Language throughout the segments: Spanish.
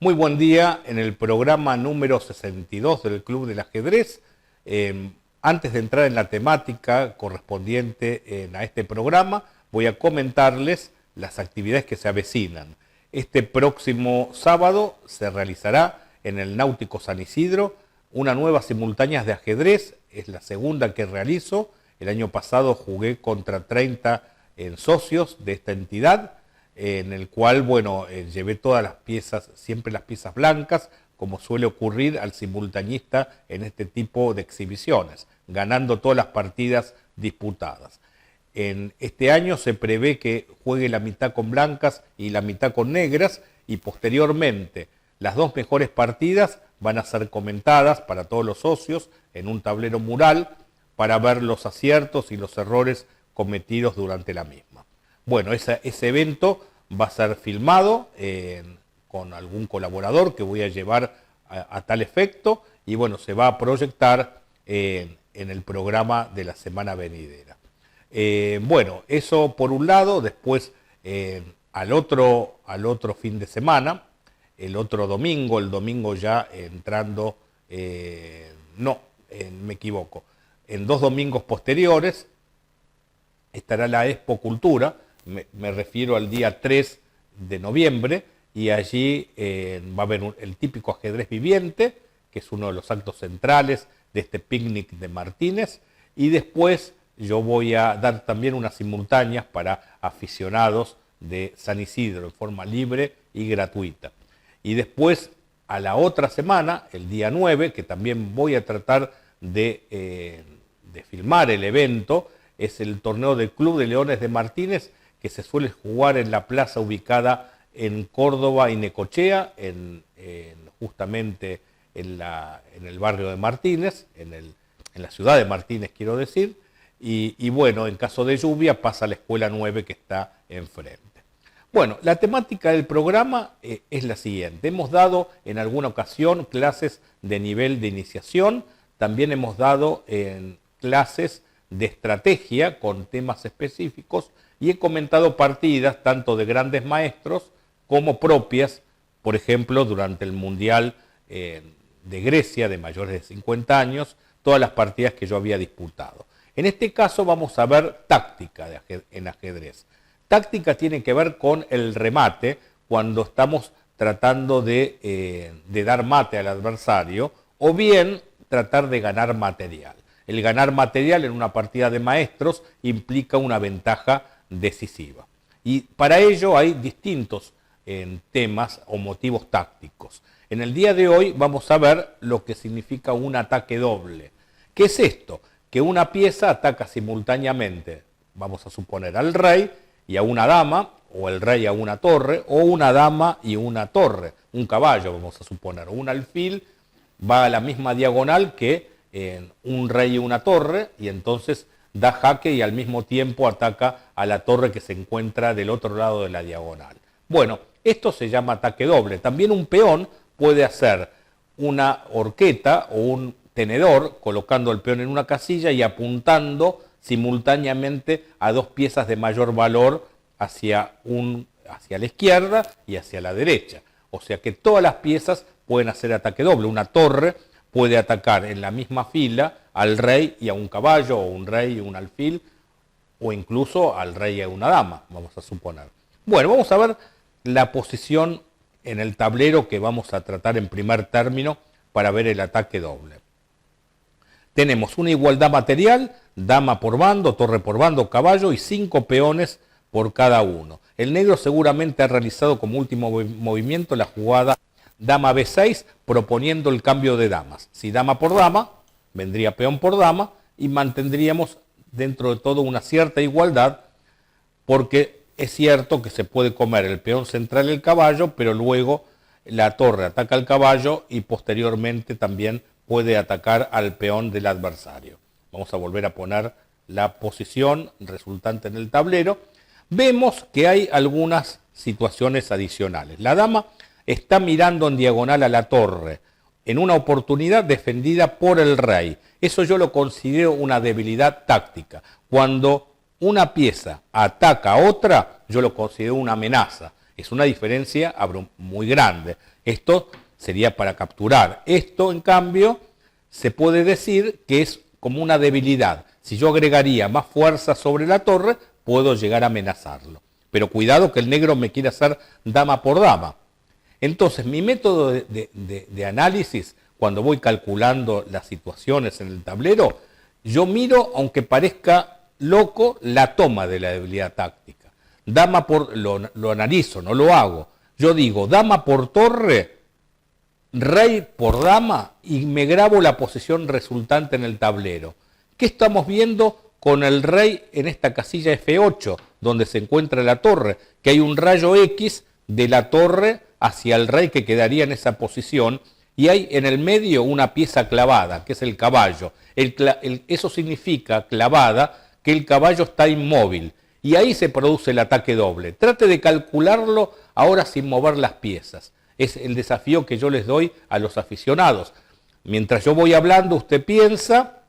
Muy buen día en el programa número 62 del Club del Ajedrez. Antes de entrar en la temática correspondiente a este programa, voy a comentarles las actividades que se avecinan. Este próximo sábado se realizará en el Náutico San Isidro una nueva simultáneas de ajedrez, es la segunda que realizo. El año pasado jugué contra 30 socios de esta entidad, en el cual, llevé todas las piezas, siempre las piezas blancas, como suele ocurrir al simultañista en este tipo de exhibiciones, ganando todas las partidas disputadas. En este año se prevé que juegue la mitad con blancas y la mitad con negras, y posteriormente las dos mejores partidas van a ser comentadas para todos los socios en un tablero mural para ver los aciertos y los errores cometidos durante la misma. Bueno, ese evento va a ser filmado con algún colaborador que voy a llevar a tal efecto, y se va a proyectar en el programa de la semana venidera. Eso por un lado. Después al otro fin de semana, el otro domingo, el domingo ya entrando, me equivoco, en 2 domingos posteriores estará la Expo Cultura. Me refiero al día 3 de noviembre, y allí va a haber el típico ajedrez viviente, que es uno de los actos centrales de este picnic de Martínez, y después yo voy a dar también unas simultáneas para aficionados de San Isidro en forma libre y gratuita. Y después, a la otra semana, el día 9, que también voy a tratar de filmar el evento, es el torneo del Club de Leones de Martínez, que se suele jugar en la plaza ubicada en Córdoba y Necochea, justamente en el barrio de Martínez, en la ciudad de Martínez, quiero decir, y en caso de lluvia pasa a la Escuela 9 que está enfrente. Bueno, la temática del programa es la siguiente. Hemos dado en alguna ocasión clases de nivel de iniciación, también hemos dado clases de estrategia con temas específicos, y he comentado partidas tanto de grandes maestros como propias, por ejemplo, durante el Mundial de Grecia de mayores de 50 años, todas las partidas que yo había disputado. En este caso vamos a ver táctica en ajedrez. Táctica tiene que ver con el remate, cuando estamos tratando de dar mate al adversario, o bien tratar de ganar material. El ganar material en una partida de maestros implica una ventaja decisiva. Y para ello hay distintos temas o motivos tácticos. En el día de hoy vamos a ver lo que significa un ataque doble. ¿Qué es esto? Que una pieza ataca simultáneamente, vamos a suponer, al rey y a una dama, o el rey a una torre, o una dama y una torre, un caballo, vamos a suponer, o un alfil va a la misma diagonal que un rey y una torre, y entonces da jaque y al mismo tiempo ataca a la torre que se encuentra del otro lado de la diagonal. Bueno, esto se llama ataque doble. También un peón puede hacer una horqueta o un tenedor, colocando el peón en una casilla y apuntando simultáneamente a 2 piezas de mayor valor hacia la izquierda y hacia la derecha. O sea que todas las piezas pueden hacer ataque doble. Una torre puede atacar en la misma fila al rey y a un caballo, o un rey y un alfil, o incluso al rey y a una dama, vamos a suponer. Bueno, vamos a ver la posición en el tablero que vamos a tratar en primer término para ver el ataque doble. Tenemos una igualdad material, dama por bando, torre por bando, caballo, y 5 peones por cada uno. El negro seguramente ha realizado como último movimiento la jugada dama B6, proponiendo el cambio de damas. Si dama por dama, vendría peón por dama, y mantendríamos dentro de todo una cierta igualdad, porque es cierto que se puede comer el peón central y el caballo, pero luego la torre ataca al caballo y posteriormente también puede atacar al peón del adversario. Vamos a volver a poner la posición resultante en el tablero. Vemos que hay algunas situaciones adicionales. La dama está mirando en diagonal a la torre, en una oportunidad defendida por el rey. Eso yo lo considero una debilidad táctica. Cuando una pieza ataca a otra, yo lo considero una amenaza. Es una diferencia muy grande. Esto sería para capturar. Esto, en cambio, se puede decir que es como una debilidad. Si yo agregaría más fuerza sobre la torre, puedo llegar a amenazarlo. Pero cuidado que el negro me quiere hacer dama por dama. Entonces, mi método de análisis, cuando voy calculando las situaciones en el tablero, yo miro, aunque parezca loco, la toma de la debilidad táctica. Dama por, lo analizo, no lo hago. Yo digo, dama por torre, rey por dama, y me grabo la posición resultante en el tablero. ¿Qué estamos viendo con el rey en esta casilla F8, donde se encuentra la torre? Que hay un rayo X de la torre hacia el rey que quedaría en esa posición, y hay en el medio una pieza clavada, que es el caballo. Eso significa, clavada, que el caballo está inmóvil, y ahí se produce el ataque doble. Trate de calcularlo ahora sin mover las piezas. Es el desafío que yo les doy a los aficionados. Mientras yo voy hablando, usted piensa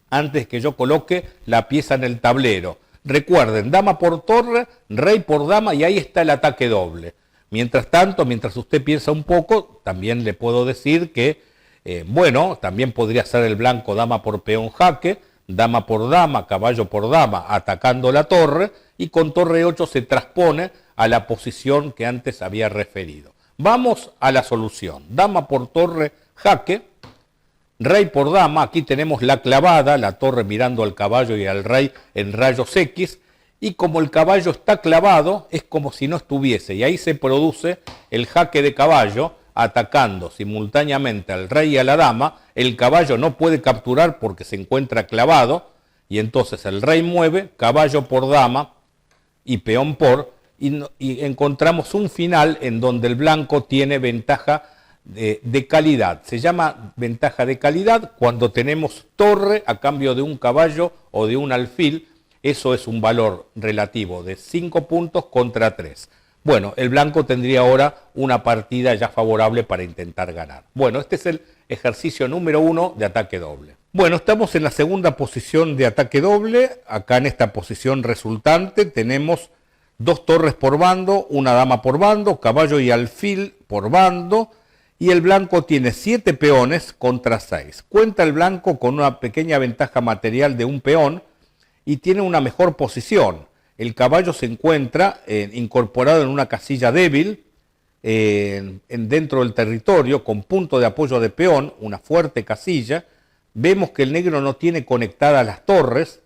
antes que yo coloque la pieza en el tablero. Recuerden, dama por torre, rey por dama, y ahí está el ataque doble. Mientras tanto, mientras usted piensa un poco, también le puedo decir que, también podría ser el blanco dama por peón jaque, dama por dama, caballo por dama, atacando la torre, y con torre 8 se transpone a la posición que antes había referido. Vamos a la solución. Dama por torre jaque, rey por dama, aquí tenemos la clavada, la torre mirando al caballo y al rey en rayos X, y como el caballo está clavado, es como si no estuviese, y ahí se produce el jaque de caballo, atacando simultáneamente al rey y a la dama. El caballo no puede capturar porque se encuentra clavado, y entonces el rey mueve, caballo por dama y peón por, y encontramos un final en donde el blanco tiene ventaja de calidad. Se llama ventaja de calidad cuando tenemos torre a cambio de un caballo o de un alfil. Eso es un valor relativo de 5 puntos contra 3. Bueno, el blanco tendría ahora una partida ya favorable para intentar ganar. Bueno, este es el ejercicio número 1 de ataque doble. Bueno, estamos en la segunda posición de ataque doble. Acá en esta posición resultante tenemos 2 torres por bando, una dama por bando, caballo y alfil por bando, y el blanco tiene 7 peones contra 6. Cuenta el blanco con una pequeña ventaja material de un peón y tiene una mejor posición. El caballo se encuentra incorporado en una casilla débil dentro del territorio, con punto de apoyo de peón, una fuerte casilla. Vemos que el negro no tiene conectadas las torres.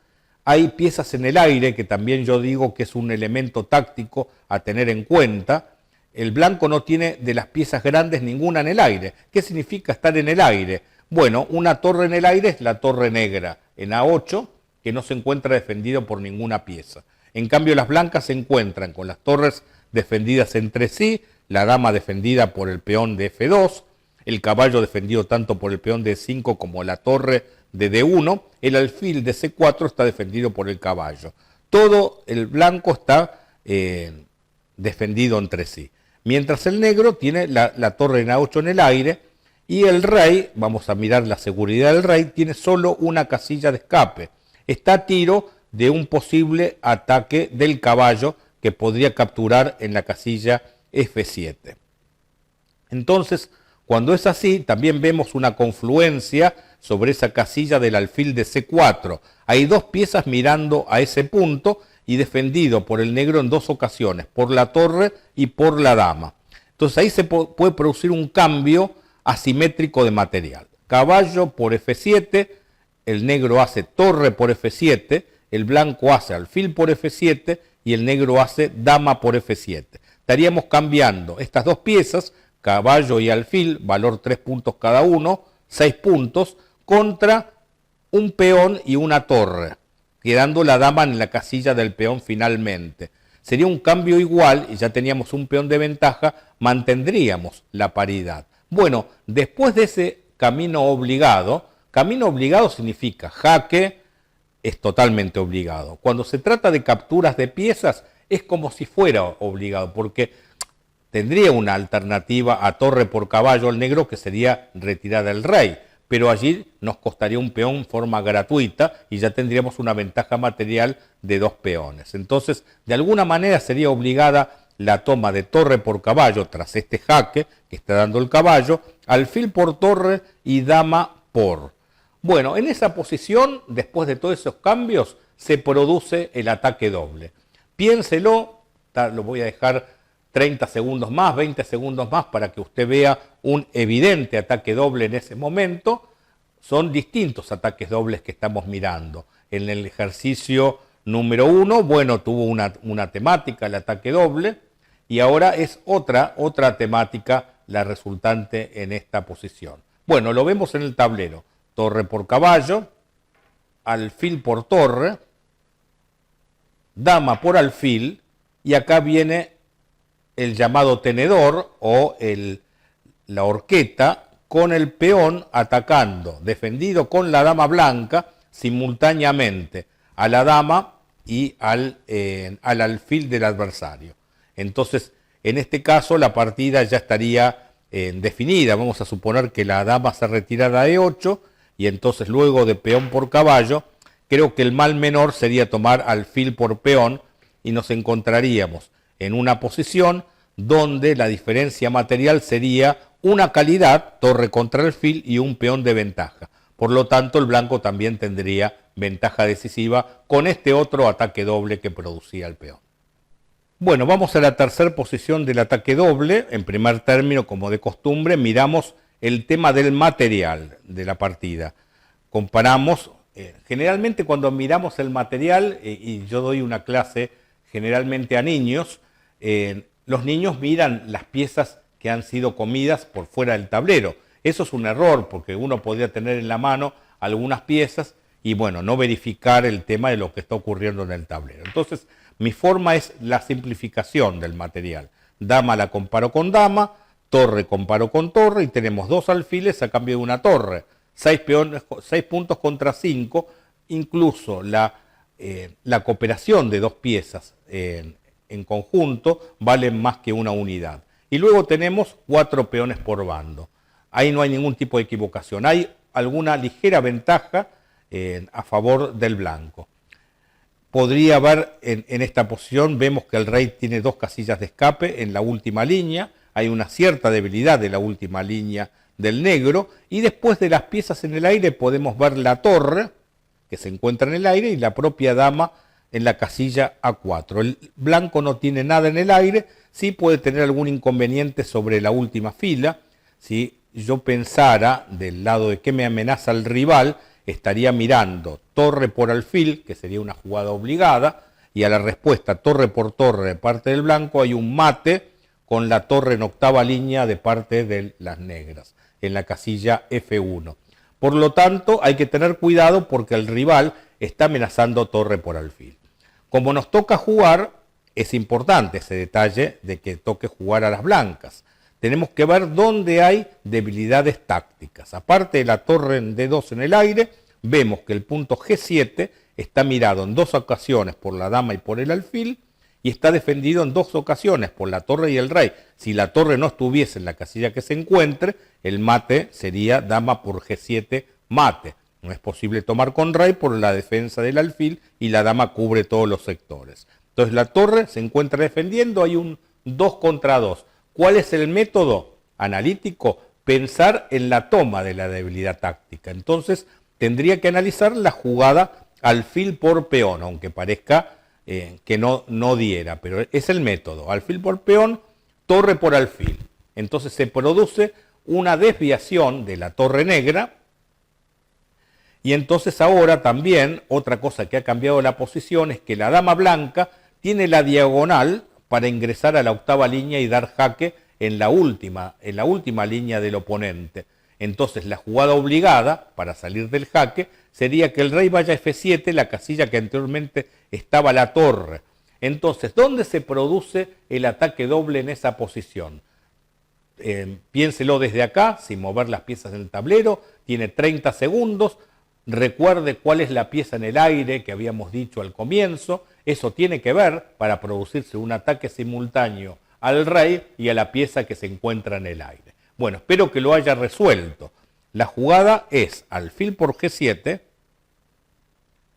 Hay piezas en el aire, que también yo digo que es un elemento táctico a tener en cuenta. El blanco no tiene de las piezas grandes ninguna en el aire. ¿Qué significa estar en el aire? Bueno, una torre en el aire es la torre negra en A8, que no se encuentra defendido por ninguna pieza. En cambio, las blancas se encuentran con las torres defendidas entre sí, la dama defendida por el peón de F2, el caballo defendido tanto por el peón de E5 como la torre de D1, el alfil de C4 está defendido por el caballo. Todo el blanco está defendido entre sí. Mientras el negro tiene la torre en A8 en el aire, y el rey, vamos a mirar la seguridad del rey, tiene solo una casilla de escape. Está a tiro de un posible ataque del caballo que podría capturar en la casilla F7. Entonces, cuando es así, también vemos una confluencia sobre esa casilla del alfil de C4. Hay 2 piezas mirando a ese punto y defendido por el negro en 2 ocasiones, por la torre y por la dama. Entonces ahí se puede producir un cambio asimétrico de material. Caballo por F7, el negro hace torre por F7, el blanco hace alfil por F7 y el negro hace dama por F7. Estaríamos cambiando estas 2 piezas, caballo y alfil, valor 3 puntos cada uno, 6 puntos, contra un peón y una torre, quedando la dama en la casilla del peón finalmente. Sería un cambio igual, y ya teníamos un peón de ventaja, mantendríamos la paridad. Bueno, después de ese camino obligado significa jaque, es totalmente obligado. Cuando se trata de capturas de piezas, es como si fuera obligado, porque tendría una alternativa a torre por caballo al negro, que sería retirada el rey, pero allí nos costaría un peón en forma gratuita y ya tendríamos una ventaja material de 2 peones. Entonces, de alguna manera sería obligada la toma de torre por caballo tras este jaque que está dando el caballo, alfil por torre y dama por. Bueno, en esa posición, después de todos esos cambios, se produce el ataque doble. Piénselo, lo voy a dejar 30 segundos más, 20 segundos más para que usted vea un evidente ataque doble en ese momento. Son distintos ataques dobles que estamos mirando. En el ejercicio número 1, bueno, tuvo una temática, el ataque doble, y ahora es otra temática la resultante en esta posición. Bueno, lo vemos en el tablero. Torre por caballo, alfil por torre, dama por alfil, y acá viene el llamado tenedor o la horqueta con el peón atacando, defendido con la dama blanca simultáneamente a la dama y al alfil del adversario. Entonces, en este caso la partida ya estaría definida. Vamos a suponer que la dama se retirara de 8 y entonces luego de peón por caballo, creo que el mal menor sería tomar alfil por peón y nos encontraríamos en una posición donde la diferencia material sería una calidad, torre contra alfil y un peón de ventaja. Por lo tanto, el blanco también tendría ventaja decisiva con este otro ataque doble que producía el peón. Bueno, vamos a la tercera posición del ataque doble. En primer término, como de costumbre, miramos el tema del material de la partida. Comparamos, generalmente cuando miramos el material, y yo doy una clase generalmente a niños, los niños miran las piezas que han sido comidas por fuera del tablero. Eso es un error, porque uno podría tener en la mano algunas piezas y, bueno, no verificar el tema de lo que está ocurriendo en el tablero. Entonces, mi forma es la simplificación del material. Dama la comparo con dama, torre comparo con torre, y tenemos 2 alfiles a cambio de una torre. 6 puntos contra 5, incluso la cooperación de 2 piezas en conjunto valen más que una unidad. Y luego tenemos 4 peones por bando. Ahí no hay ningún tipo de equivocación. Hay alguna ligera ventaja a favor del blanco. Podría haber en esta posición, vemos que el rey tiene 2 casillas de escape en la última línea. Hay una cierta debilidad de la última línea del negro. Y después de las piezas en el aire podemos ver la torre que se encuentra en el aire y la propia dama en la casilla A4. El blanco no tiene nada en el aire, sí puede tener algún inconveniente sobre la última fila. Si yo pensara del lado de que me amenaza el rival, estaría mirando torre por alfil, que sería una jugada obligada, y a la respuesta torre por torre de parte del blanco hay un mate con la torre en octava línea de parte de las negras, en la casilla F1. Por lo tanto, hay que tener cuidado porque el rival está amenazando torre por alfil. Como nos toca jugar, es importante ese detalle de que toque jugar a las blancas. Tenemos que ver dónde hay debilidades tácticas. Aparte de la torre en D2 en el aire, vemos que el punto G7 está mirado en 2 ocasiones por la dama y por el alfil, y está defendido en 2 ocasiones por la torre y el rey. Si la torre no estuviese en la casilla que se encuentre, el mate sería dama por G7 mate. No es posible tomar con rey por la defensa del alfil y la dama cubre todos los sectores. Entonces la torre se encuentra defendiendo, hay un 2 contra 2. ¿Cuál es el método analítico? Pensar en la toma de la debilidad táctica. Entonces tendría que analizar la jugada alfil por peón, aunque parezca que no diera, pero es el método. Alfil por peón, torre por alfil. Entonces se produce una desviación de la torre negra. Y entonces ahora también, otra cosa que ha cambiado la posición es que la dama blanca tiene la diagonal para ingresar a la octava línea y dar jaque en la última línea del oponente. Entonces la jugada obligada para salir del jaque sería que el rey vaya a F7, la casilla que anteriormente estaba la torre. Entonces, ¿dónde se produce el ataque doble en esa posición? Piénselo desde acá, sin mover las piezas del tablero, tiene 30 segundos. Recuerde cuál es la pieza en el aire que habíamos dicho al comienzo. Eso tiene que ver para producirse un ataque simultáneo al rey y a la pieza que se encuentra en el aire. Bueno, espero que lo haya resuelto. La jugada es alfil por G7,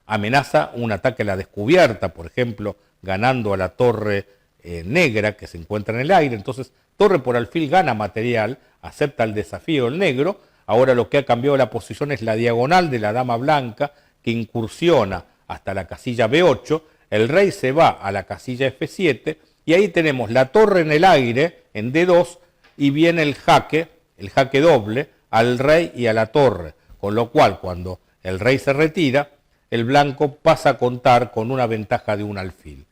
amenaza un ataque a la descubierta, por ejemplo, ganando a la torre negra que se encuentra en el aire. Entonces, torre por alfil gana material, acepta el desafío del negro. Ahora lo que ha cambiado la posición es la diagonal de la dama blanca, que incursiona hasta la casilla B8. El rey se va a la casilla F7, y ahí tenemos la torre en el aire, en D2, y viene el jaque doble, al rey y a la torre. Con lo cual, cuando el rey se retira, el blanco pasa a contar con una ventaja de un alfil.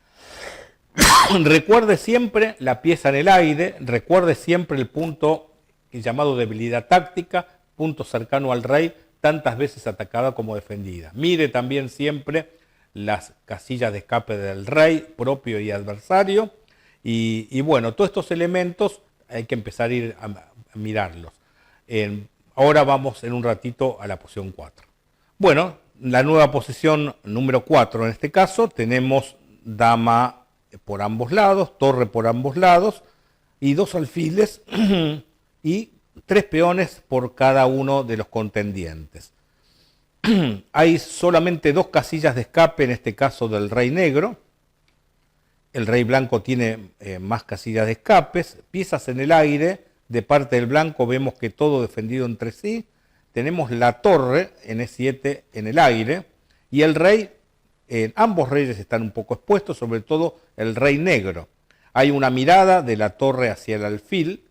Recuerde siempre la pieza en el aire, recuerde siempre el punto llamado debilidad táctica, punto cercano al rey, tantas veces atacada como defendida. Mire también siempre las casillas de escape del rey, propio y adversario, y bueno, todos estos elementos hay que empezar a ir a mirarlos. Ahora vamos en un ratito a la posición 4. Bueno, la nueva posición número 4 en este caso, tenemos dama por ambos lados, torre por ambos lados, y 2 alfiles y 3 peones por cada uno de los contendientes. Hay solamente 2 casillas de escape, en este caso del rey negro. El rey blanco tiene más casillas de escapes, piezas en el aire. De parte del blanco vemos que todo defendido entre sí. Tenemos la torre en E7 en el aire, y el rey, ambos reyes están un poco expuestos, sobre todo el rey negro. Hay una mirada de la torre hacia el alfil,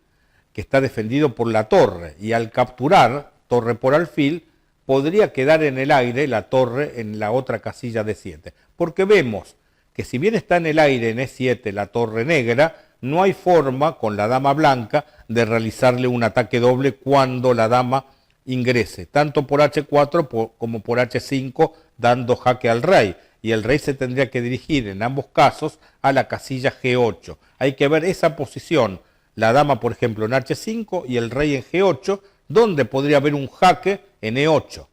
que está defendido por la torre, y al capturar torre por alfil, podría quedar en el aire la torre en la otra casilla de 7. Porque vemos que si bien está en el aire en E7 la torre negra, no hay forma con la dama blanca de realizarle un ataque doble cuando la dama ingrese, tanto por H4 como por H5, dando jaque al rey. Y el rey se tendría que dirigir en ambos casos a la casilla G8. Hay que ver esa posición, la dama por ejemplo en H5 y el rey en G8, donde podría haber un jaque en E8.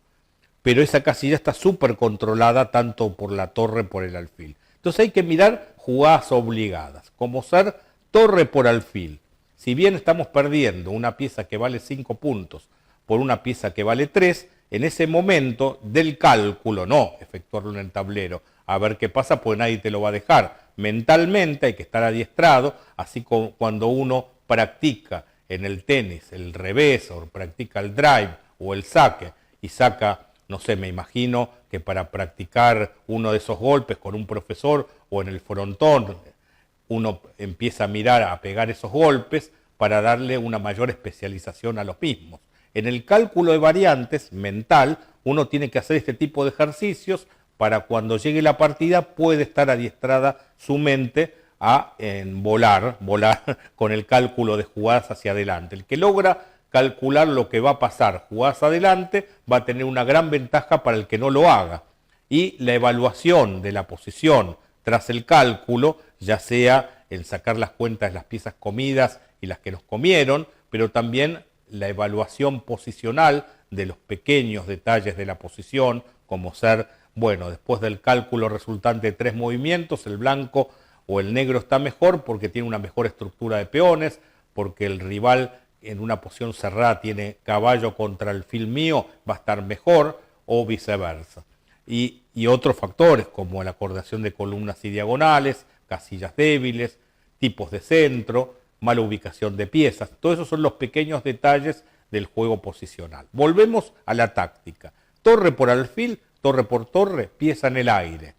Pero esa casilla está súper controlada tanto por la torre por el alfil. Entonces hay que mirar jugadas obligadas, como ser torre por alfil. Si bien estamos perdiendo una pieza que vale 5 puntos por una pieza que vale 3, en ese momento del cálculo, no efectuarlo en el tablero, a ver qué pasa, pues nadie te lo va a dejar. Mentalmente hay que estar adiestrado, así como cuando uno practica en el tenis el revés, o practica el drive o el saque, y saca, no sé, me imagino que para practicar uno de esos golpes con un profesor o en el frontón, uno empieza a mirar, a pegar esos golpes para darle una mayor especialización a los mismos. En el cálculo de variantes mental, uno tiene que hacer este tipo de ejercicios para cuando llegue la partida puede estar adiestrada su mente a volar con el cálculo de jugadas hacia adelante. El que logra calcular lo que va a pasar jugadas adelante va a tener una gran ventaja para el que no lo haga. Y la evaluación de la posición tras el cálculo, ya sea el sacar las cuentas de las piezas comidas y las que nos comieron, pero también la evaluación posicional de los pequeños detalles de la posición, como ser, bueno, después del cálculo resultante de 3 movimientos, el blanco o el negro está mejor porque tiene una mejor estructura de peones, porque el rival en una posición cerrada tiene caballo contra alfil mío, va a estar mejor, o viceversa. Y otros factores como la coordinación de columnas y diagonales, casillas débiles, tipos de centro, mala ubicación de piezas. Todos esos son los pequeños detalles del juego posicional. Volvemos a la táctica. Torre por alfil, torre por torre, pieza en el aire.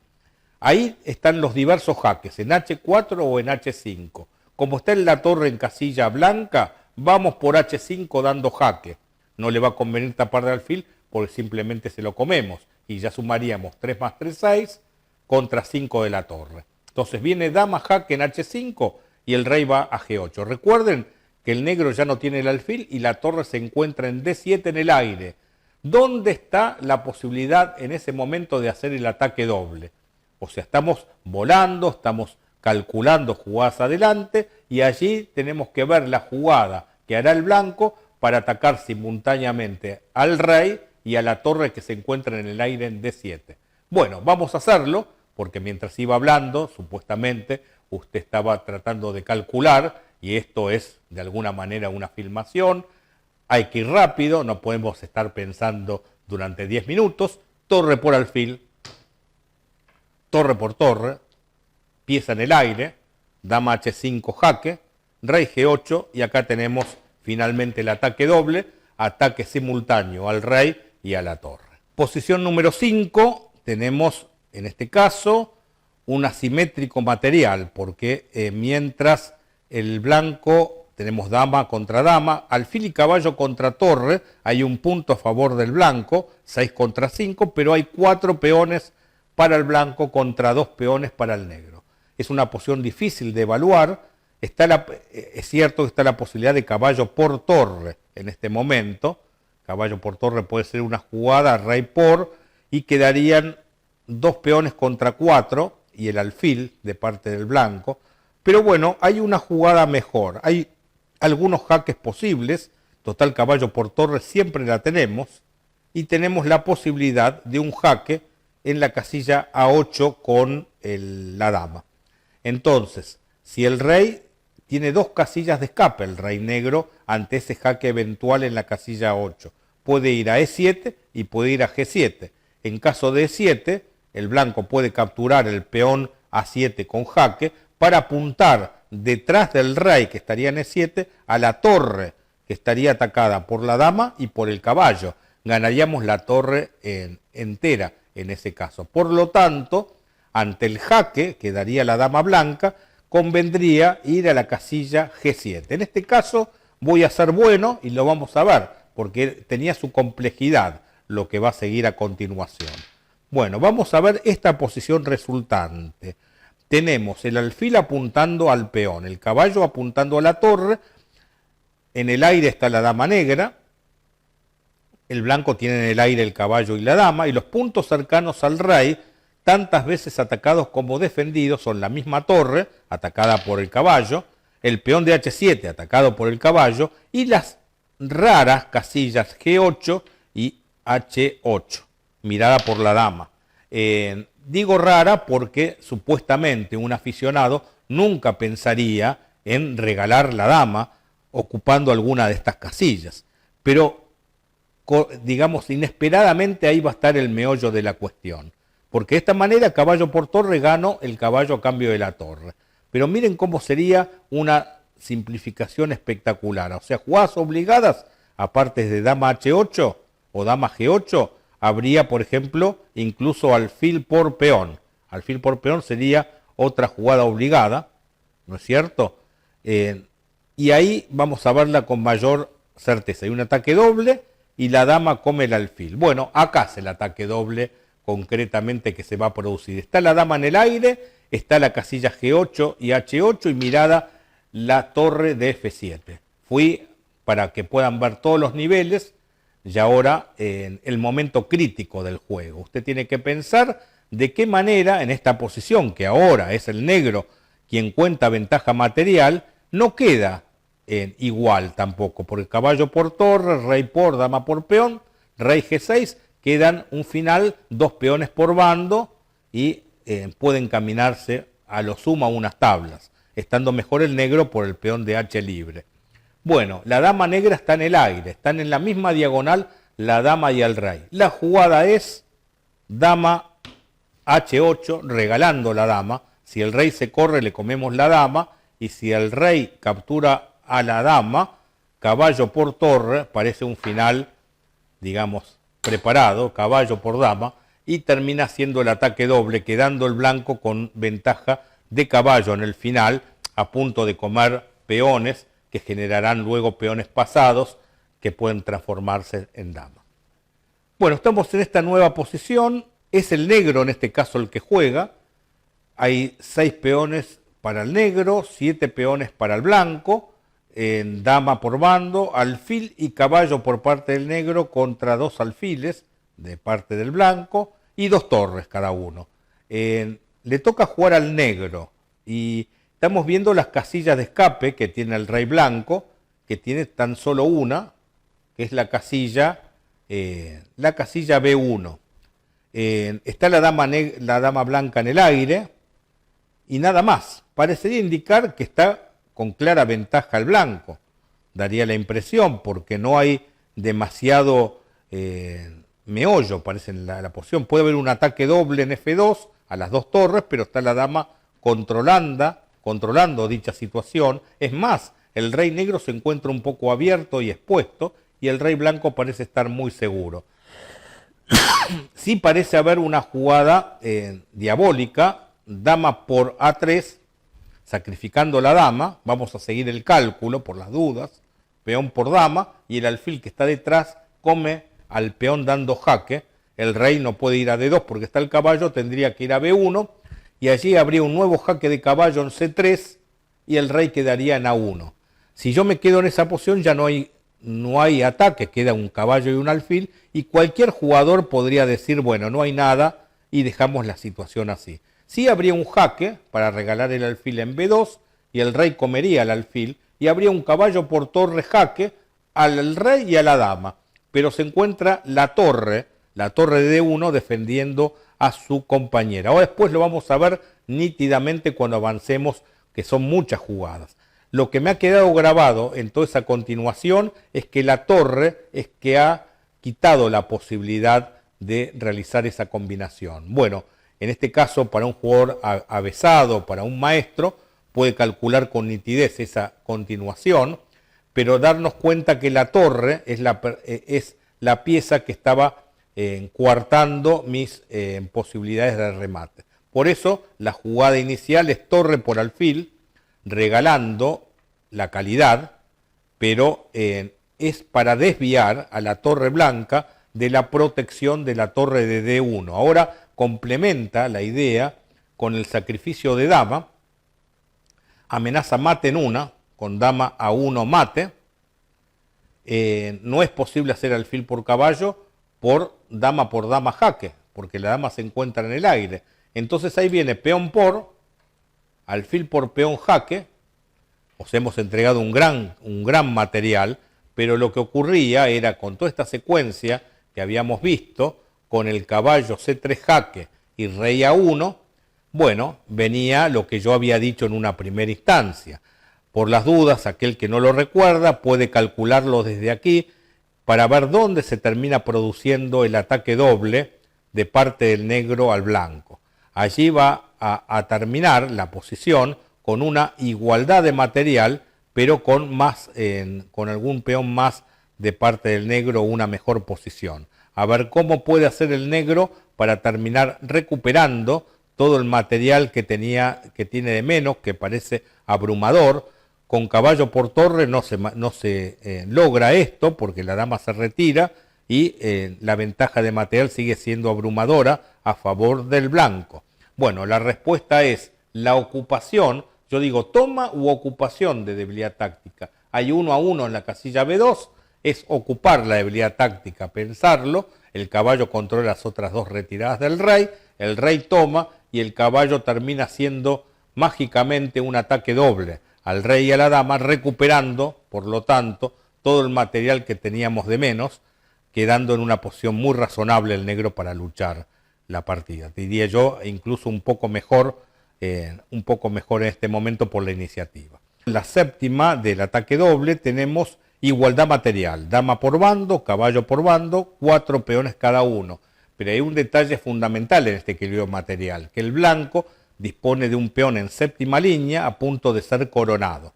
Ahí están los diversos jaques, en H4 o en H5. Como está en la torre en casilla blanca, vamos por H5 dando jaque. No le va a convenir tapar de alfil porque simplemente se lo comemos. Y ya sumaríamos 3 más 3, 6 contra 5 de la torre. Entonces viene dama jaque en H5 y el rey va a G8. Recuerden que el negro ya no tiene el alfil y la torre se encuentra en D7 en el aire. ¿Dónde está la posibilidad en ese momento de hacer el ataque doble? O sea, estamos volando, estamos calculando jugadas adelante y allí tenemos que ver la jugada que hará el blanco para atacar simultáneamente al rey y a la torre que se encuentra en el aire en D7. Bueno, vamos a hacerlo porque mientras iba hablando, supuestamente usted estaba tratando de calcular y esto es de alguna manera una filmación. Hay que ir rápido, no podemos estar pensando durante 10 minutos. Torre por alfil, torre por torre, pieza en el aire, dama H5 jaque, rey G8 y acá tenemos finalmente el ataque doble, ataque simultáneo al rey y a la torre. Posición número 5, tenemos en este caso un asimétrico material, porque mientras el blanco tenemos dama contra dama, alfil y caballo contra torre, hay un punto a favor del blanco, 6 contra 5, pero hay 4 peones para el blanco contra 2 peones para el negro. Es una posición difícil de evaluar, es cierto que está la posibilidad de caballo por torre en este momento, caballo por torre puede ser una jugada, rey por, y quedarían 2 peones contra 4 y el alfil de parte del blanco, pero bueno, hay una jugada mejor, hay algunos jaques posibles, total caballo por torre siempre la tenemos, y tenemos la posibilidad de un jaque en la casilla A8 con la dama. Entonces, si el rey tiene 2 casillas de escape, el rey negro, ante ese jaque eventual en la casilla A8, puede ir a E7 y puede ir a G7. En caso de E7, el blanco puede capturar el peón A7 con jaque para apuntar detrás del rey que estaría en E7 a la torre que estaría atacada por la dama y por el caballo. Ganaríamos la torre entera en ese caso. Por lo tanto, ante el jaque que daría la dama blanca, convendría ir a la casilla G7. En este caso voy a ser bueno y lo vamos a ver, porque tenía su complejidad lo que va a seguir a continuación. Bueno, vamos a ver esta posición resultante. Tenemos el alfil apuntando al peón, el caballo apuntando a la torre, en el aire está la dama negra, el blanco tiene en el aire el caballo y la dama, y los puntos cercanos al rey, tantas veces atacados como defendidos, son la misma torre, atacada por el caballo, el peón de H7, atacado por el caballo, y las raras casillas G8 y H8, mirada por la dama. Digo rara porque supuestamente un aficionado nunca pensaría en regalar la dama ocupando alguna de estas casillas, pero digamos inesperadamente ahí va a estar el meollo de la cuestión, porque de esta manera caballo por torre gano el caballo a cambio de la torre, pero miren cómo sería una simplificación espectacular, o sea, jugadas obligadas, aparte de dama H8 o dama G8, habría, por ejemplo, incluso alfil por peón. Alfil por peón sería otra jugada obligada, ¿no es cierto? Y ahí vamos a verla con mayor certeza. Hay un ataque doble y la dama come el alfil. Bueno, acá es el ataque doble concretamente que se va a producir. Está la dama en el aire, está la casilla G8 y H8 y mirada la torre de F7. Fui para que puedan ver todos los niveles. Y ahora, en el momento crítico del juego, usted tiene que pensar de qué manera en esta posición, que ahora es el negro quien cuenta ventaja material, no queda igual tampoco, porque caballo por torre, rey por, dama por peón, rey G6, quedan un final, 2 peones por bando y pueden caminarse a lo sumo a unas tablas, estando mejor el negro por el peón de H libre. Bueno, la dama negra está en el aire, están en la misma diagonal la dama y el rey. La jugada es dama H8, regalando la dama. Si el rey se corre, le comemos la dama. Y si el rey captura a la dama, caballo por torre, parece un final, digamos, preparado, caballo por dama, y termina siendo el ataque doble, quedando el blanco con ventaja de caballo en el final, a punto de comer peones, que generarán luego peones pasados que pueden transformarse en dama. Bueno, estamos en esta nueva posición, es el negro en este caso el que juega, hay 6 peones para el negro, 7 peones para el blanco, en dama por bando, alfil y caballo por parte del negro contra 2 alfiles de parte del blanco y 2 torres cada uno. Le toca jugar al negro y estamos viendo las casillas de escape que tiene el rey blanco, que tiene tan solo una, que es la casilla B1. Está la dama blanca en el aire y nada más. Parecería indicar que está con clara ventaja el blanco. Daría la impresión, porque no hay demasiado meollo, parece en la posición. Puede haber un ataque doble en F2 a las 2 torres, pero está la dama controlando controlando dicha situación. Es más, el rey negro se encuentra un poco abierto y expuesto y el rey blanco parece estar muy seguro. Sí parece haber una jugada diabólica, dama por A3, sacrificando la dama. Vamos a seguir el cálculo por las dudas. Peón por dama y el alfil que está detrás come al peón dando jaque. El rey no puede ir a D2 porque está el caballo, tendría que ir a B1 y allí habría un nuevo jaque de caballo en C3 y el rey quedaría en A1. Si yo me quedo en esa posición ya no hay ataque, queda un caballo y un alfil y cualquier jugador podría decir, bueno, no hay nada y dejamos la situación así. Sí habría un jaque para regalar el alfil en B2 y el rey comería el alfil y habría un caballo por torre jaque al rey y a la dama, pero se encuentra la torre de D1 defendiendo a su compañera. Ahora después lo vamos a ver nítidamente cuando avancemos, que son muchas jugadas. Lo que me ha quedado grabado en toda esa continuación es que la torre es que ha quitado la posibilidad de realizar esa combinación. Bueno, en este caso para un jugador avesado, para un maestro, puede calcular con nitidez esa continuación, pero darnos cuenta que la torre es la pieza que estaba coartando mis posibilidades de remate. Por eso la jugada inicial es torre por alfil, regalando la calidad, pero es para desviar a la torre blanca de la protección de la torre de D1. Ahora complementa la idea con el sacrificio de dama, amenaza mate en una, con dama A1 mate. No es posible hacer alfil por caballo por dama jaque, porque la dama se encuentra en el aire. Entonces ahí viene peón por, alfil por peón jaque. Os hemos entregado un gran material, pero lo que ocurría era con toda esta secuencia que habíamos visto, con el caballo C3 jaque y rey A1, bueno, venía lo que yo había dicho en una primera instancia. Por las dudas, aquel que no lo recuerda puede calcularlo desde aquí para ver dónde se termina produciendo el ataque doble de parte del negro al blanco. Allí va a terminar la posición con una igualdad de material, pero con algún peón más de parte del negro, una mejor posición. A ver cómo puede hacer el negro para terminar recuperando todo el material que tiene de menos, que parece abrumador. Con caballo por torre no se logra esto porque la dama se retira y la ventaja de material sigue siendo abrumadora a favor del blanco. Bueno, la respuesta es la ocupación. Yo digo toma u ocupación de debilidad táctica. Hay 1-1 en la casilla B2, es ocupar la debilidad táctica, pensarlo. El caballo controla las otras dos retiradas del rey, el rey toma y el caballo termina siendo mágicamente un ataque doble al rey y a la dama, recuperando, por lo tanto, todo el material que teníamos de menos, quedando en una posición muy razonable el negro para luchar la partida. Diría yo, incluso un poco mejor en este momento por la iniciativa. En la séptima del ataque doble tenemos igualdad material, dama por bando, caballo por bando, 4 peones cada uno. Pero hay un detalle fundamental en este equilibrio material, que el blanco dispone de un peón en séptima línea a punto de ser coronado.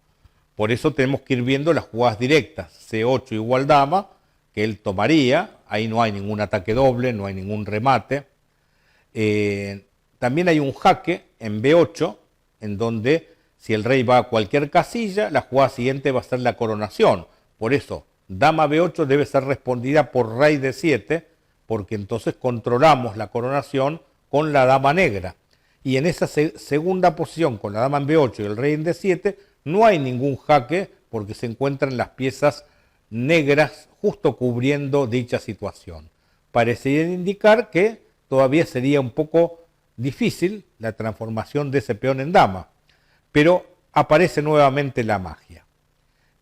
Por eso tenemos que ir viendo las jugadas directas. C8 igual dama, que él tomaría. Ahí no hay ningún ataque doble, no hay ningún remate. También hay un jaque en B8, en donde si el rey va a cualquier casilla, la jugada siguiente va a ser la coronación. Por eso, dama B8 debe ser respondida por rey D7, porque entonces controlamos la coronación con la dama negra. Y en esa segunda posición, con la dama en B8 y el rey en D7, no hay ningún jaque porque se encuentran las piezas negras justo cubriendo dicha situación. Parecería indicar que todavía sería un poco difícil la transformación de ese peón en dama, pero aparece nuevamente la magia.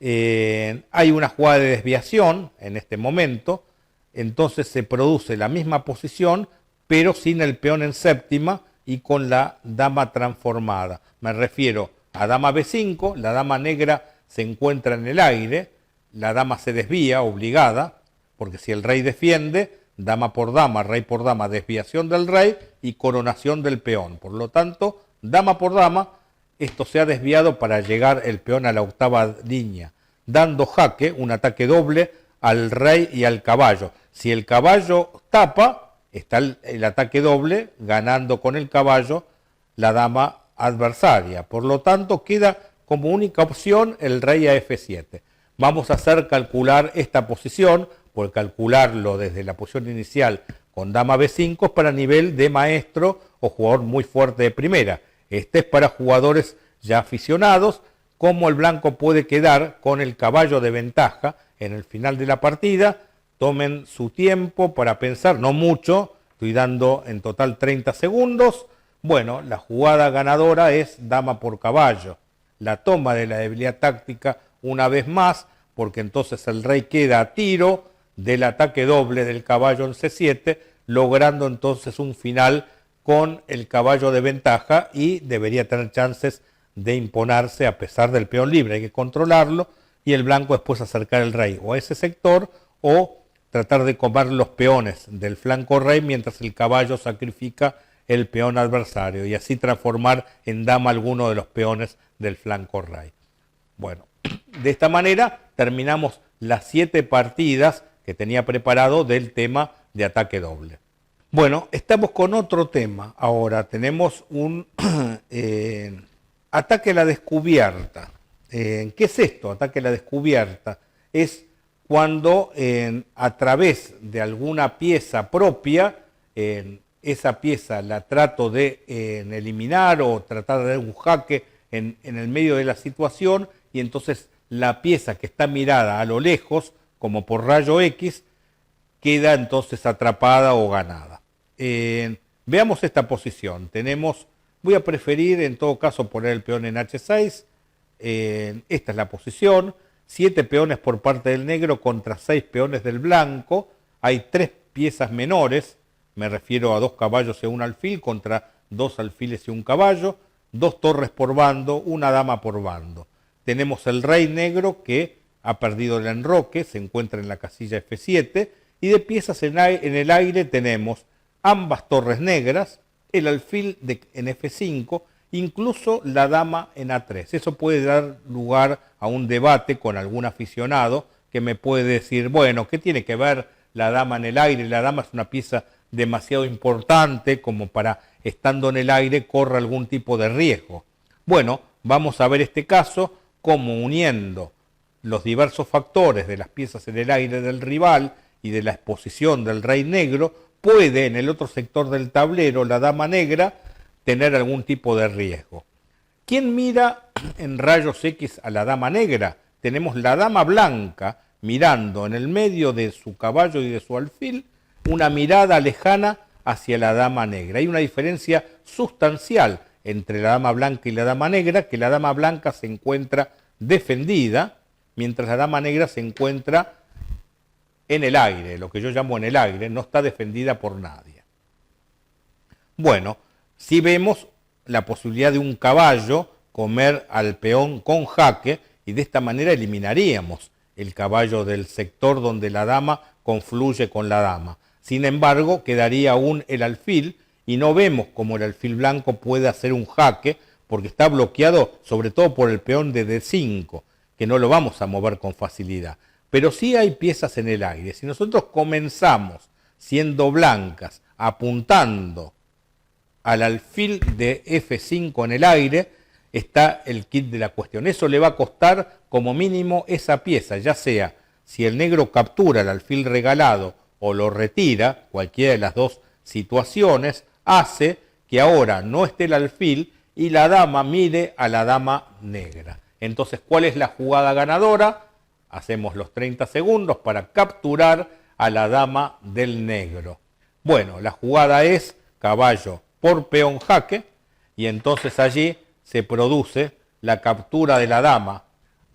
Hay una jugada de desviación en este momento, entonces se produce la misma posición, pero sin el peón en séptima, y con la dama transformada. Me refiero a dama B5, la dama negra se encuentra en el aire, la dama se desvía obligada, porque si el rey defiende, dama por dama, rey por dama, desviación del rey y coronación del peón. Por lo tanto, dama por dama, esto se ha desviado para llegar el peón a la octava línea, dando jaque, un ataque doble al rey y al caballo. Si el caballo tapa, está el ataque doble, ganando con el caballo la dama adversaria. Por lo tanto, queda como única opción el rey a F7. Vamos a hacer calcular esta posición, por calcularlo desde la posición inicial con dama B5 es para nivel de maestro o jugador muy fuerte de primera. Este es para jugadores ya aficionados, como el blanco puede quedar con el caballo de ventaja en el final de la partida. Tomen su tiempo para pensar, no mucho, estoy dando en total 30 segundos. Bueno, la jugada ganadora es dama por caballo. La toma de la debilidad táctica una vez más, porque entonces el rey queda a tiro del ataque doble del caballo en C7, logrando entonces un final con el caballo de ventaja y debería tener chances de imponerse a pesar del peón libre. Hay que controlarlo y el blanco después acercar el rey o a ese sector o tratar de comer los peones del flanco rey mientras el caballo sacrifica el peón adversario y así transformar en dama alguno de los peones del flanco rey. Bueno, de esta manera terminamos las 7 partidas que tenía preparado del tema de ataque doble. Bueno, estamos con otro tema ahora. Tenemos un ataque a la descubierta. ¿Qué es esto? Ataque a la descubierta. Es cuando a través de alguna pieza propia, esa pieza la trato de eliminar o tratar de dar un jaque en el medio de la situación y entonces la pieza que está mirada a lo lejos, como por rayo X, queda entonces atrapada o ganada. Veamos esta posición. Voy a preferir en todo caso poner el peón en H6. Esta es la posición. 7 peones por parte del negro contra 6 peones del blanco. Hay 3 piezas menores, me refiero a 2 caballos y un alfil contra 2 alfiles y un caballo. 2 torres por bando, una dama por bando. Tenemos el rey negro que ha perdido el enroque, se encuentra en la casilla F7, y de piezas en el aire tenemos ambas torres negras, el alfil en F5, incluso la dama en A3. Eso puede dar lugar a un debate con algún aficionado que me puede decir, bueno, ¿qué tiene que ver la dama en el aire? La dama es una pieza demasiado importante como para, estando en el aire, corra algún tipo de riesgo. Bueno, vamos a ver este caso, como uniendo los diversos factores de las piezas en el aire del rival y de la exposición del rey negro, puede en el otro sector del tablero la dama negra tener algún tipo de riesgo. ¿Quién mira en rayos X a la dama negra? Tenemos la dama blanca mirando en el medio de su caballo y de su alfil, una mirada lejana hacia la dama negra. Hay una diferencia sustancial entre la dama blanca y la dama negra, que la dama blanca se encuentra defendida, mientras la dama negra se encuentra en el aire, lo que yo llamo en el aire, no está defendida por nadie. Bueno, si vemos la posibilidad de un caballo comer al peón con jaque, y de esta manera eliminaríamos el caballo del sector donde la dama confluye con la dama. Sin embargo, quedaría aún el alfil, y no vemos cómo el alfil blanco puede hacer un jaque, porque está bloqueado sobre todo por el peón de D5, que no lo vamos a mover con facilidad. Pero sí hay piezas en el aire. Si nosotros comenzamos siendo blancas, apuntando al alfil de F5 en el aire, está el kit de la cuestión. Eso le va a costar como mínimo esa pieza, ya sea si el negro captura el alfil regalado o lo retira, cualquiera de las dos situaciones, hace que ahora no esté el alfil y la dama mire a la dama negra. Entonces, ¿cuál es la jugada ganadora? Hacemos los 30 segundos para capturar a la dama del negro. Bueno, la jugada es caballo por peón jaque, y entonces allí se produce la captura de la dama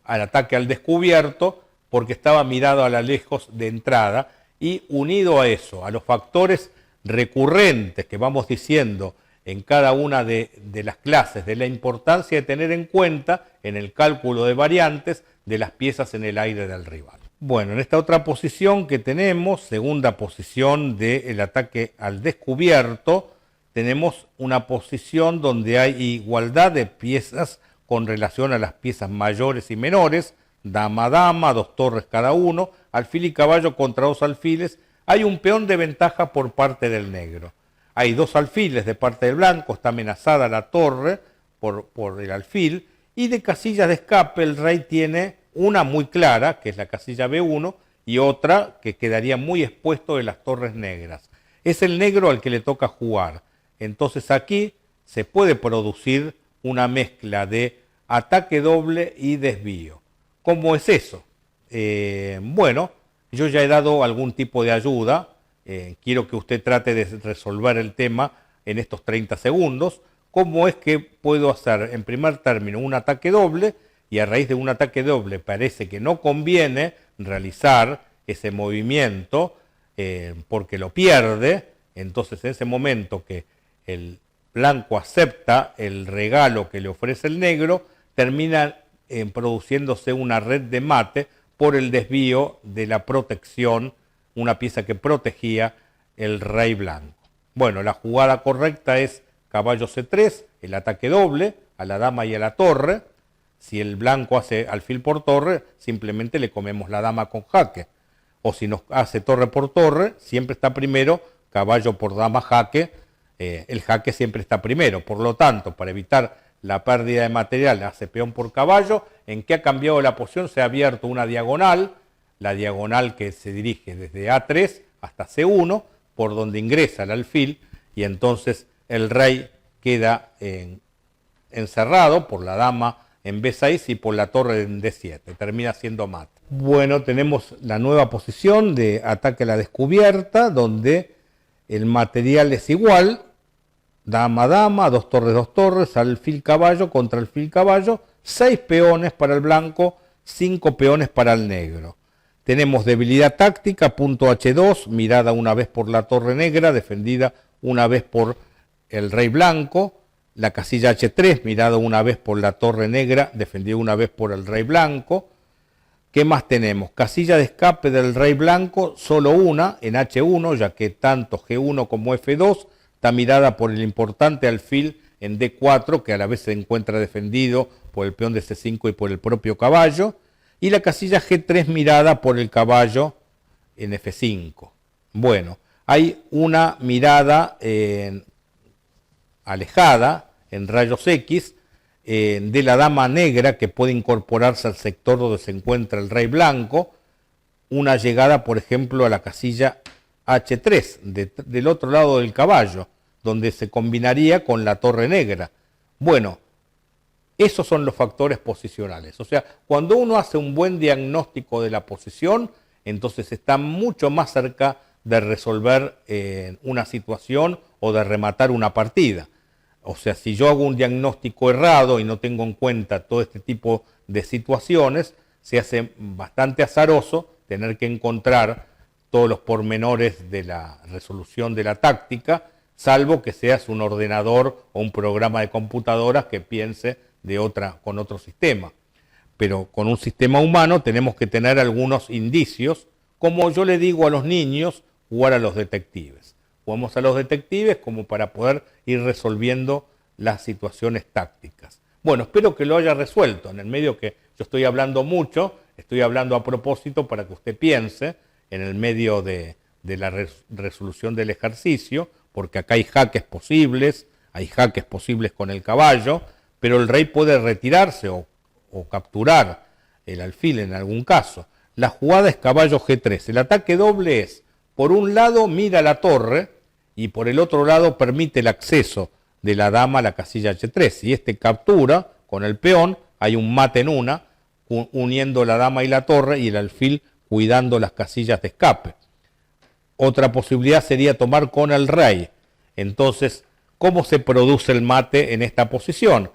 al ataque al descubierto, porque estaba mirado a la lejos de entrada, y unido a eso, a los factores recurrentes que vamos diciendo en cada una de las clases, de la importancia de tener en cuenta en el cálculo de variantes de las piezas en el aire del rival. Bueno, en esta otra posición que tenemos, segunda posición del ataque al descubierto, tenemos una posición donde hay igualdad de piezas con relación a las piezas mayores y menores, dama-dama, 2 torres cada uno, alfil y caballo contra 2 alfiles. Hay un peón de ventaja por parte del negro. Hay 2 alfiles de parte del blanco, está amenazada la torre por el alfil, y de casillas de escape el rey tiene una muy clara, que es la casilla B1, y otra que quedaría muy expuesto de las torres negras. Es el negro al que le toca jugar. Entonces aquí se puede producir una mezcla de ataque doble y desvío. ¿Cómo es eso? Bueno, yo ya he dado algún tipo de ayuda. Quiero que usted trate de resolver el tema en estos 30 segundos. ¿Cómo es que puedo hacer en primer término un ataque doble y a raíz de un ataque doble parece que no conviene realizar ese movimiento porque lo pierde? Entonces en ese momento que el blanco acepta el regalo que le ofrece el negro, termina produciéndose una red de mate por el desvío de la protección, una pieza que protegía el rey blanco. Bueno, la jugada correcta es caballo C3, el ataque doble a la dama y a la torre. Si el blanco hace alfil por torre, simplemente le comemos la dama con jaque. O si nos hace torre por torre, siempre está primero caballo por dama jaque, el jaque siempre está primero. Por lo tanto, para evitar la pérdida de material, hace peón por caballo. ¿En qué ha cambiado la posición? Se ha abierto una diagonal, la diagonal que se dirige desde A3 hasta C1, por donde ingresa el alfil, y entonces el rey queda encerrado por la dama en B6 y por la torre en D7, termina siendo mate. Bueno, tenemos la nueva posición de ataque a la descubierta, donde el material es igual, dama-dama, 2 torres, alfil caballo contra alfil caballo, 6 peones para el blanco, 5 peones para el negro. Tenemos debilidad táctica, punto H2, mirada una vez por la torre negra, defendida una vez por el rey blanco. La casilla H3, mirada una vez por la torre negra, defendida una vez por el rey blanco. ¿Qué más tenemos? Casilla de escape del rey blanco, solo una, en H1, ya que tanto G1 como F2 está mirada por el importante alfil en D4, que a la vez se encuentra defendido por el peón de C5 y por el propio caballo. Y la casilla G3 mirada por el caballo en F5. Bueno, hay una mirada alejada en rayos X de la dama negra que puede incorporarse al sector donde se encuentra el rey blanco. Una llegada, por ejemplo, a la casilla H3 del otro lado del caballo, donde se combinaría con la torre negra. Bueno, esos son los factores posicionales. O sea, cuando uno hace un buen diagnóstico de la posición, entonces está mucho más cerca de resolver una situación o de rematar una partida. O sea, si yo hago un diagnóstico errado y no tengo en cuenta todo este tipo de situaciones, se hace bastante azaroso tener que encontrar todos los pormenores de la resolución de la táctica, salvo que seas un ordenador o un programa de computadoras que piense con otro sistema. Pero con un sistema humano tenemos que tener algunos indicios, como yo le digo a los niños, jugar a los detectives. Jugamos a los detectives como para poder ir resolviendo las situaciones tácticas. Bueno, espero que lo haya resuelto. En el medio que yo estoy hablando mucho, estoy hablando a propósito para que usted piense en el medio de la resolución del ejercicio, porque acá hay jaques posibles con el caballo, pero el rey puede retirarse o capturar el alfil en algún caso. La jugada es caballo G3. El ataque doble es, por un lado mira la torre y por el otro lado permite el acceso de la dama a la casilla H3. Si este captura con el peón, hay un mate en una, uniendo la dama y la torre y el alfil cuidando las casillas de escape. Otra posibilidad sería tomar con el rey. Entonces, ¿cómo se produce el mate en esta posición?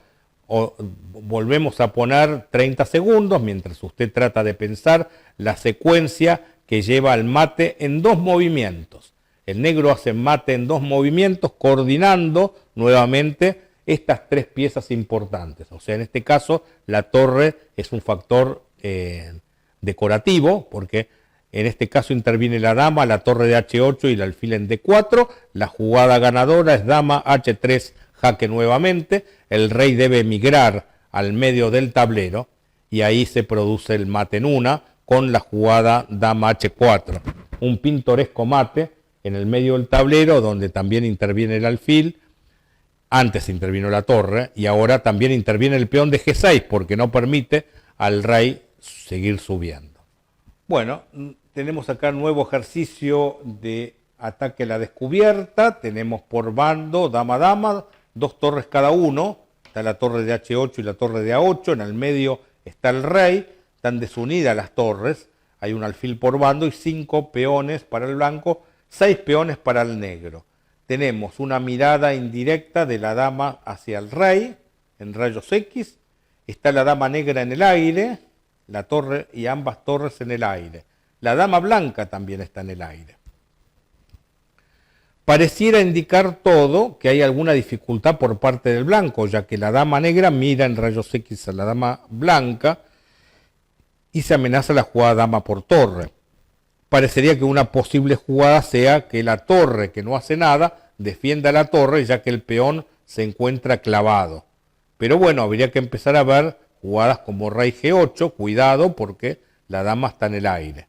Volvemos a poner 30 segundos mientras usted trata de pensar la secuencia que lleva al mate en 2 movimientos. El negro hace mate en 2 movimientos, coordinando nuevamente estas 3 piezas importantes. O sea, en este caso, la torre es un factor decorativo, porque En este caso interviene la dama, la torre de H8 y el alfil en D4. La jugada ganadora es dama H3, jaque nuevamente. El rey debe emigrar al medio del tablero y ahí se produce el mate en una con la jugada dama H4. Un pintoresco mate en el medio del tablero donde también interviene el alfil. Antes intervino la torre y ahora también interviene el peón de G6 porque no permite al rey seguir subiendo. Bueno, tenemos acá un nuevo ejercicio de ataque a la descubierta. Tenemos por bando dama-dama, dos torres cada uno. Está la torre de H8 y la torre de A8. En el medio está el rey. Están desunidas las torres. Hay un alfil por bando y 5 peones para el blanco, 6 peones para el negro. Tenemos una mirada indirecta de la dama hacia el rey en rayos X. Está la dama negra en el aire, la torre y ambas torres en el aire. La dama blanca también está en el aire. Pareciera indicar todo que hay alguna dificultad por parte del blanco, ya que la dama negra mira en rayos X a la dama blanca y se amenaza la jugada dama por torre. Parecería que una posible jugada sea que la torre, que no hace nada, defienda a la torre, ya que el peón se encuentra clavado. Pero bueno, habría que empezar a ver jugadas como rey G8, cuidado porque la dama está en el aire.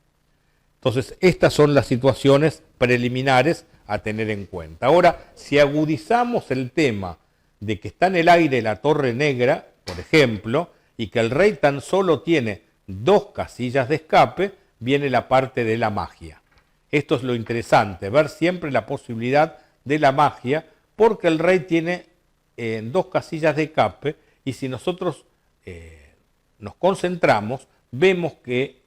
Entonces, estas son las situaciones preliminares a tener en cuenta. Ahora, si agudizamos el tema de que está en el aire la torre negra, por ejemplo, y que el rey tan solo tiene 2 casillas de escape, viene la parte de la magia. Esto es lo interesante, ver siempre la posibilidad de la magia, porque el rey tiene 2 casillas de escape, y si nosotros nos concentramos, vemos que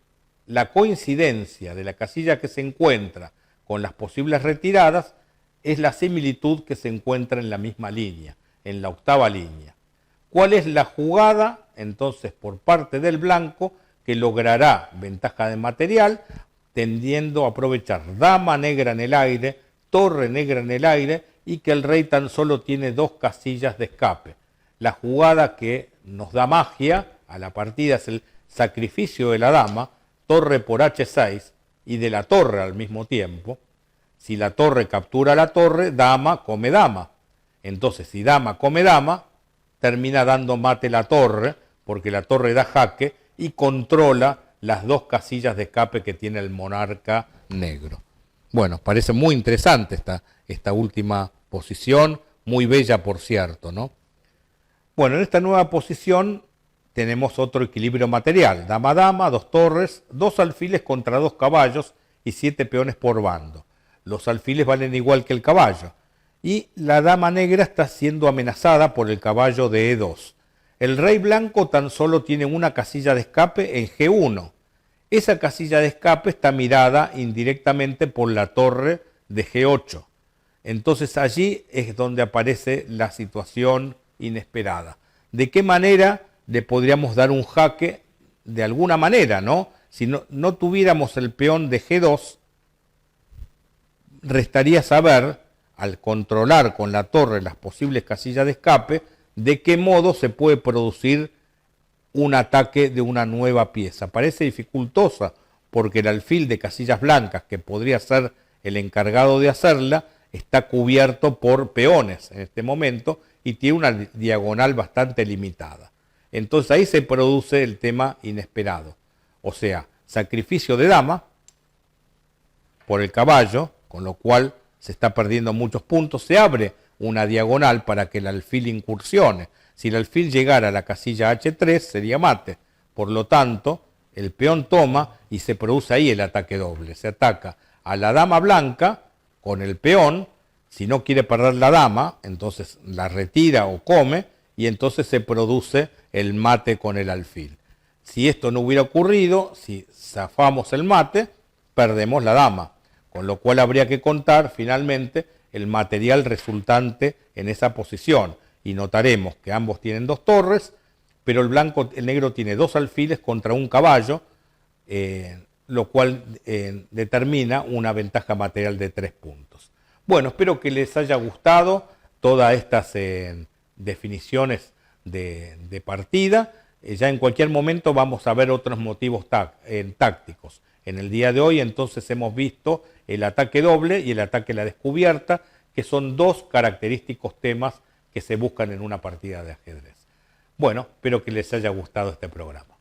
la coincidencia de la casilla que se encuentra con las posibles retiradas es la similitud que se encuentra en la misma línea, en la octava línea. ¿Cuál es la jugada, entonces, por parte del blanco que logrará ventaja de material, tendiendo a aprovechar dama negra en el aire, torre negra en el aire y que el rey tan solo tiene 2 casillas de escape? La jugada que nos da magia a la partida es el sacrificio de la dama, torre por H6 y de la torre al mismo tiempo. Si la torre captura la torre, dama come dama. Entonces, si dama come dama, termina dando mate la torre, porque la torre da jaque y controla las 2 casillas de escape que tiene el monarca negro. Bueno, parece muy interesante esta última posición, muy bella por cierto, ¿no? Bueno, en esta nueva posición tenemos otro equilibrio material, dama-dama, 2 torres, 2 alfiles contra 2 caballos y 7 peones por bando. Los alfiles valen igual que el caballo y la dama negra está siendo amenazada por el caballo de E2. El rey blanco tan solo tiene una casilla de escape en G1. Esa casilla de escape está mirada indirectamente por la torre de G8. Entonces allí es donde aparece la situación inesperada. ¿De qué manera le podríamos dar un jaque? De alguna manera, ¿no? Si no tuviéramos el peón de G2, restaría saber, al controlar con la torre las posibles casillas de escape, de qué modo se puede producir un ataque de una nueva pieza. Parece dificultosa porque el alfil de casillas blancas, que podría ser el encargado de hacerla, está cubierto por peones en este momento y tiene una diagonal bastante limitada. Entonces ahí se produce el tema inesperado. O sea, sacrificio de dama por el caballo, con lo cual se está perdiendo muchos puntos, se abre una diagonal para que el alfil incursione. Si el alfil llegara a la casilla H3 sería mate. Por lo tanto, el peón toma y se produce ahí el ataque doble. Se ataca a la dama blanca con el peón. Si no quiere perder la dama, entonces la retira o come y entonces se produce el mate con el alfil. Si esto no hubiera ocurrido, si zafamos el mate, perdemos la dama. Con lo cual habría que contar finalmente el material resultante en esa posición. Y notaremos que ambos tienen 2 torres, pero el negro tiene 2 alfiles contra un caballo, lo cual determina una ventaja material de 3 puntos. Bueno, espero que les haya gustado todas estas definiciones de partida. Ya en cualquier momento vamos a ver otros motivos tácticos. En el día de hoy entonces hemos visto el ataque doble y el ataque a la descubierta, que son dos característicos temas que se buscan en una partida de ajedrez. Bueno, espero que les haya gustado este programa.